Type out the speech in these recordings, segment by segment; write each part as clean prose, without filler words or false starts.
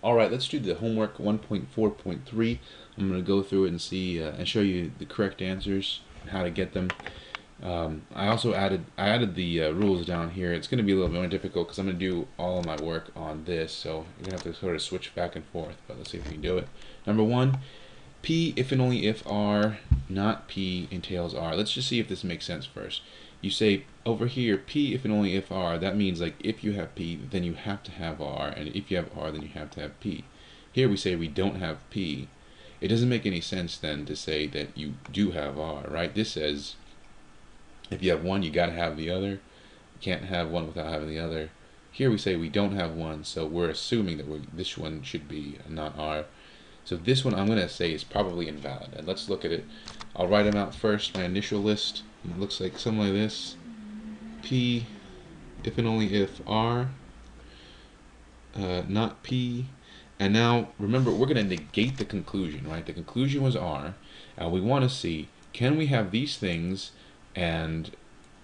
Alright, let's do the homework 1.4.3. I'm going to go through it and see and show you the correct answers and how to get them. I also added the rules down here. It's going to be a little bit more difficult because I'm going to do all of my work on this, so you're going to have to sort of switch back and forth, but let's see if we can do it. Number one, P if and only if R, not P entails R. Let's just see if this makes sense first. You say over here, P if and only if R, that means like if you have P, then you have to have R, and if you have R, then you have to have P. Here we say we don't have P. It doesn't make any sense then to say that you do have R, right? This says if you have one, you gotta have the other. You can't have one without having the other. Here we say we don't have one, so we're assuming that this one should be not R. So this one I'm going to say is probably invalid. And let's look at it. I'll write them out first, my initial list. And it looks like something like this. P, if and only if R, not P. And now, remember, we're going to negate the conclusion, right? The conclusion was R. And we want to see, can we have these things and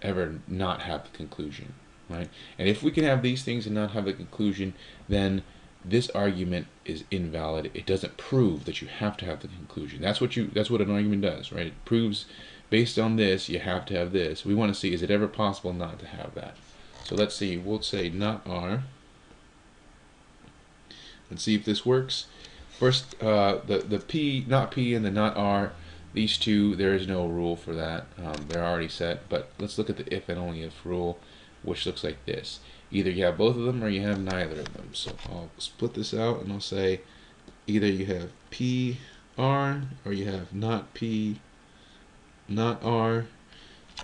ever not have the conclusion, right? And if we can have these things and not have the conclusion, then this argument is invalid. It doesn't prove that you have to have the conclusion. That's what an argument does, right? It proves based on this you have to have this. We want to see, is it ever possible not to have that? So let's see, we'll say not R. Let's see if this works. First, the P, not P, and the not R, these two, there is no rule for that. They're already set, but let's look at the if and only if rule, which looks like this. Either you have both of them or you have neither of them. So I'll split this out and I'll say either you have P, R, or you have not P, not R.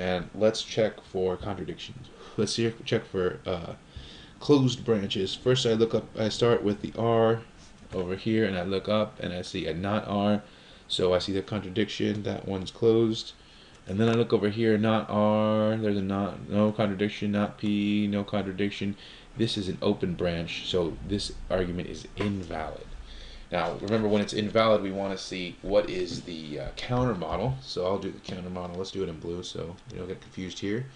And let's check for contradictions. Let's see, check for closed branches. First I start with the R over here and I look up and I see a not R. So I see the contradiction, that one's closed. And then I look over here, not R, there's a no contradiction, not P, no contradiction. This is an open branch, so this argument is invalid. Now, remember, when it's invalid, we want to see what is the counter model. So I'll do the counter model. Let's do it in blue so you don't get confused here.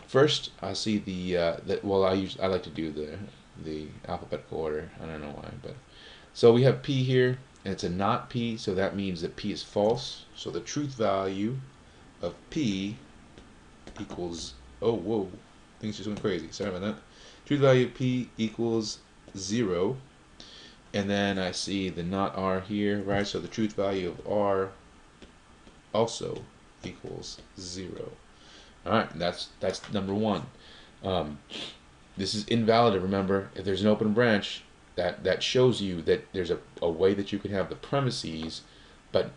First, I see well, I like to do the alphabetical order. I don't know why, but so we have P here. And it's a not P, so that means that P is false. So the truth value of P equals, oh, whoa, things just went crazy. Sorry about that. Truth value of P equals 0. And then I see the not R here, right? So the truth value of R also equals 0. All right, that's number one. This is invalid. Remember, if there's an open branch, that shows you that there's a way that you can have the premises but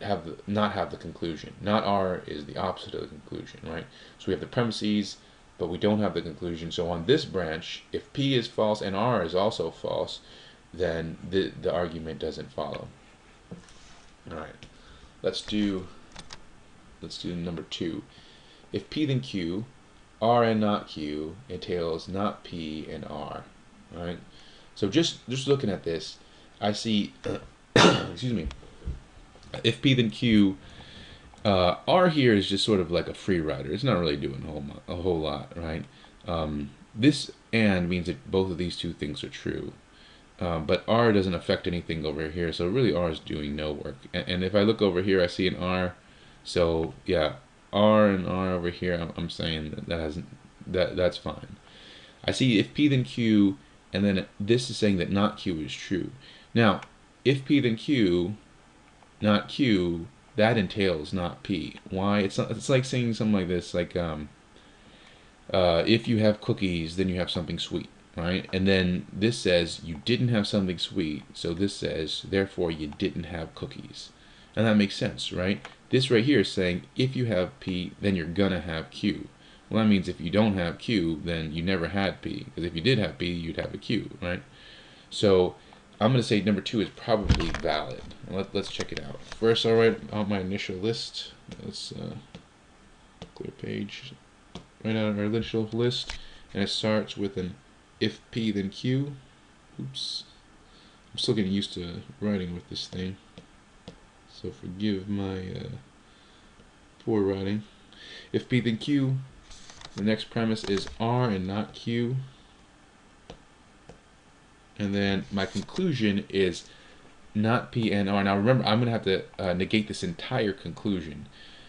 not have the conclusion. Not R is the opposite of the conclusion, right? So we have the premises but we don't have the conclusion. So on this branch, if P is false and R is also false, then the argument doesn't follow. All right, let's do number 2. If P then Q, R and not Q entails not P and R, all right? So just looking at this, I see, excuse me, if P then Q, R here is just sort of like a free rider. It's not really doing a whole lot, right? This and means that both of these two things are true. But R doesn't affect anything over here, so really R is doing no work. And if I look over here, I see an R. So yeah, R and R over here, I'm saying that's fine. I see if P then Q, and then this is saying that not Q is true. Now, if P then Q, not Q, that entails not P. Why? It's like saying something like this, like if you have cookies, then you have something sweet, right? And then this says you didn't have something sweet, so this says therefore you didn't have cookies. And that makes sense, right? This right here is saying if you have P, then you're gonna have Q. Well, that means if you don't have Q, then you never had P. Because if you did have P, you'd have a Q, right? So I'm going to say number 2 is probably valid. Let's check it out. First, I'll write out my initial list. Let's clear page. Write out our initial list. And it starts with an if P then Q. Oops. I'm still getting used to writing with this thing. So forgive my poor writing. If P then Q, the next premise is R and not Q. And then my conclusion is not P and R. Now remember, I'm going to have to negate this entire conclusion,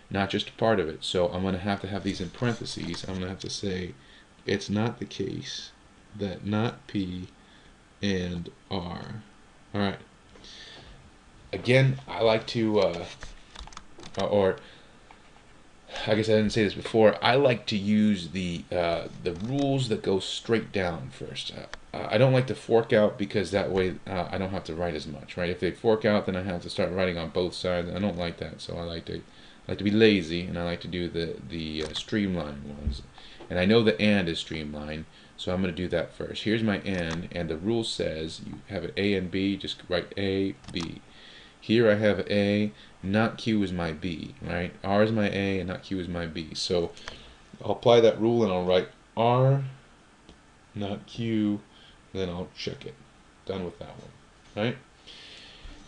not just part of it. So I'm going to have these in parentheses. I'm going to have to say it's not the case that not P and R. All right. Again, I like to, or I guess I didn't say this before. I like to use the rules that go straight down first. I don't like to fork out because that way I don't have to write as much, right? If they fork out, then I have to start writing on both sides. I don't like that, so I like to be lazy, and I like to do the streamlined ones. And I know the and is streamlined, so I'm going to do that first. Here's my and the rule says you have an A and B. Just write A, B. Here I have A, not Q is my B, right? R is my A and not Q is my B. So I'll apply that rule and I'll write R, not Q, then I'll check it. Done with that one, right?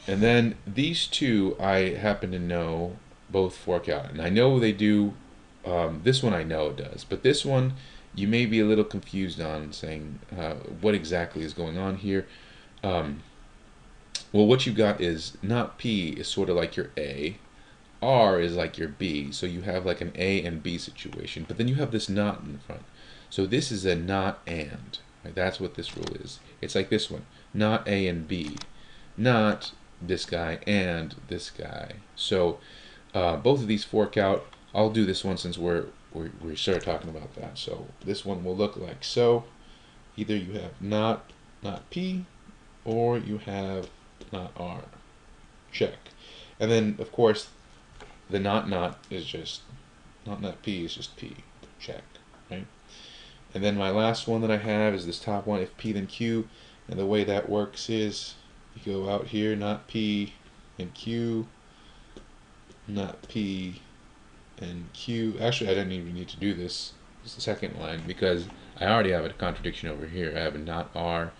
And then these two I happen to know both fork out. And I know they do, this one I know it does, but this one you may be a little confused on, saying what exactly is going on here. Well, what you got is not P is sort of like your A, R is like your B, so you have like an A and B situation, but then you have this not in the front. So this is a not and, right? That's what this rule is. It's like this one, not A and B, not this guy and this guy. So both of these fork out. I'll do this one since we started talking about that. So this one will look like so. Either you have not P, or you have not R. Check. And then of course the not is just not P is just P. Check. Right? And then my last one that I have is this top one, if P then Q, and the way that works is you go out here, not P and Q, not P and Q. Actually, I didn't even need to do this second line because I already have a contradiction over here. I have a not R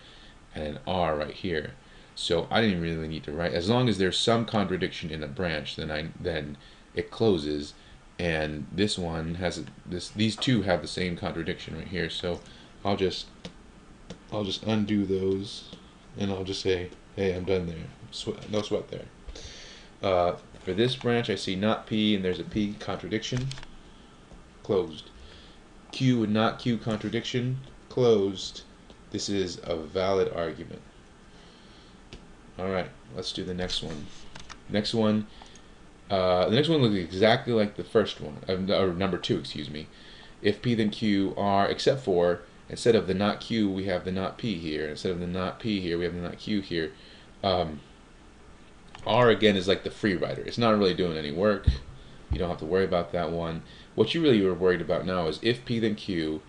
and an R right here. So I didn't really need to write. As long as there's some contradiction in the branch, then it closes. And this one has these two have the same contradiction right here. So I'll just undo those, and I'll just say, hey, I'm done there. No sweat there. For this branch, I see not P, and there's a P contradiction. Closed. Q and not Q contradiction. Closed. This is a valid argument. Alright, let's do the next one. The next one looks exactly like the first one, or number 2, excuse me. If P then Q are, except for, instead of the not Q, we have the not P here. Instead of the not P here, we have the not Q here. R again is like the free writer. It's not really doing any work. You don't have to worry about that one. What you really are worried about now is if P then Q,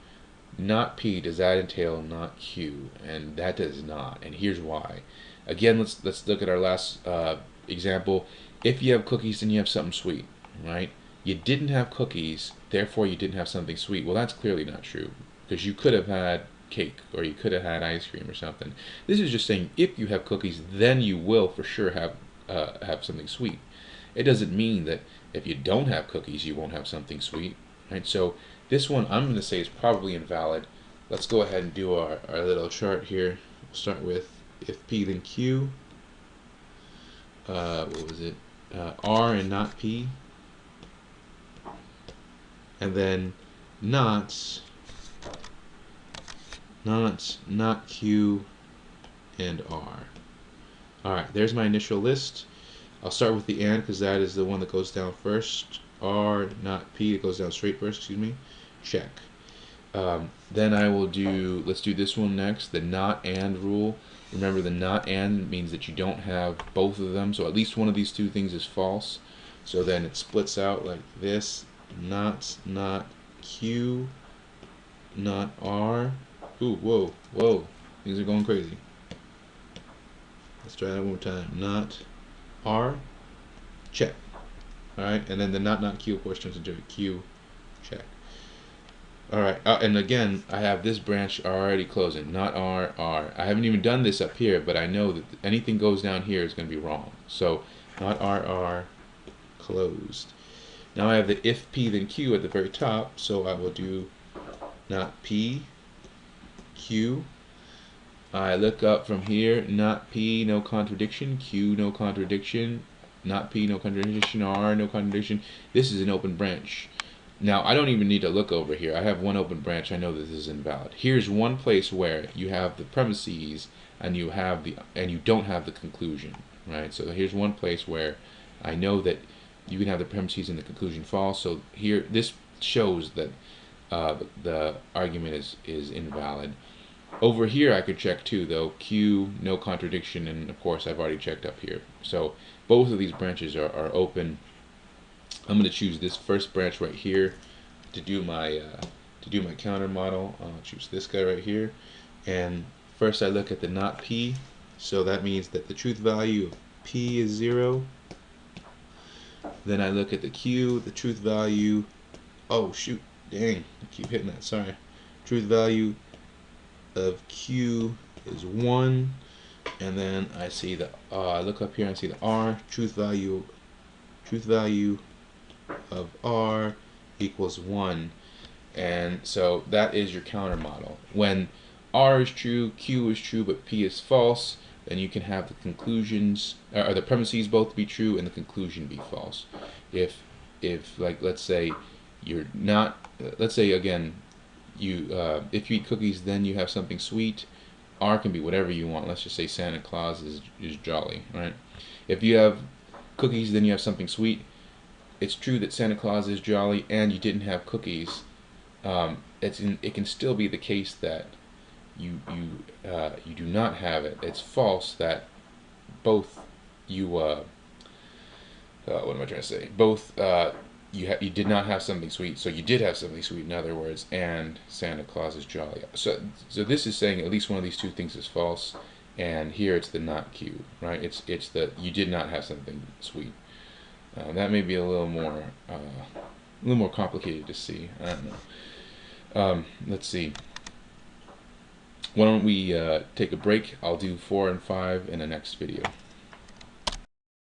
not P, does that entail not Q? And that does not. And here's why. Again, let's look at our last example. If you have cookies, then you have something sweet, right? You didn't have cookies, therefore you didn't have something sweet. Well, that's clearly not true, because you could have had cake, or you could have had ice cream or something. This is just saying if you have cookies, then you will for sure have something sweet. It doesn't mean that if you don't have cookies, you won't have something sweet, right? So this one I'm going to say is probably invalid. Let's go ahead and do our little chart here. We'll start with if P then Q. What was it? R and not P. And then not Q and R. Alright, there's my initial list. I'll start with the and because that is the one that goes down first. R, not P, it goes down straight first, excuse me. Check. Then I will do, let's do this one next, the not and rule. Remember, the not and means that you don't have both of them, so at least one of these two things is false. So then it splits out like this, not Q, not R. Ooh, whoa, things are going crazy. Let's try that one more time. Not R, check. Alright, and then the not Q, of course, turns into a Q, check. Alright, and again, I have this branch already closing, not R, R. I haven't even done this up here, but I know that anything goes down here is going to be wrong. So, not R, R, closed. Now I have the if P then Q at the very top, so I will do not P, Q. I look up from here, not P, no contradiction, Q, no contradiction, not P, no contradiction, R, no contradiction. This is an open branch. Now, I don't even need to look over here. I have one open branch. I know that this is invalid. Here's one place where you have the premises and you don't have the conclusion, right? So here's one place where I know that you can have the premises and the conclusion false. So here, this shows that the argument is invalid. Over here I could check too though, Q, no contradiction, and of course I've already checked up here. So both of these branches are open. I'm going to choose this first branch right here to do my counter model. I'll choose this guy right here, and first I look at the not P, so that means that the truth value of P is 0. Then I look at the Q, the truth value, oh shoot, dang, I keep hitting that, sorry. Truth value of Q is 1, and then I see the I look up here and I see the R, truth value of R equals 1, and so that is your counter model. When R is true, Q is true, but P is false, then you can have the conclusions or the premises both be true and the conclusion be false. If like let's say you're not, let's say again, you if you eat cookies then you have something sweet, R can be whatever you want. Let's just say Santa Claus is jolly, right? If you have cookies then you have something sweet, it's true that Santa Claus is jolly and you didn't have cookies. It can still be the case that you do not have it. It's false that both you what am I trying to say? Both you did not have something sweet, so you did have something sweet, in other words, and Santa Claus is jolly. So this is saying at least one of these two things is false, and here it's the not Q, right? It's the you did not have something sweet. That may be a little more complicated to see. I don't know. Let's see. Why don't we take a break? I'll do 4 and 5 in the next video.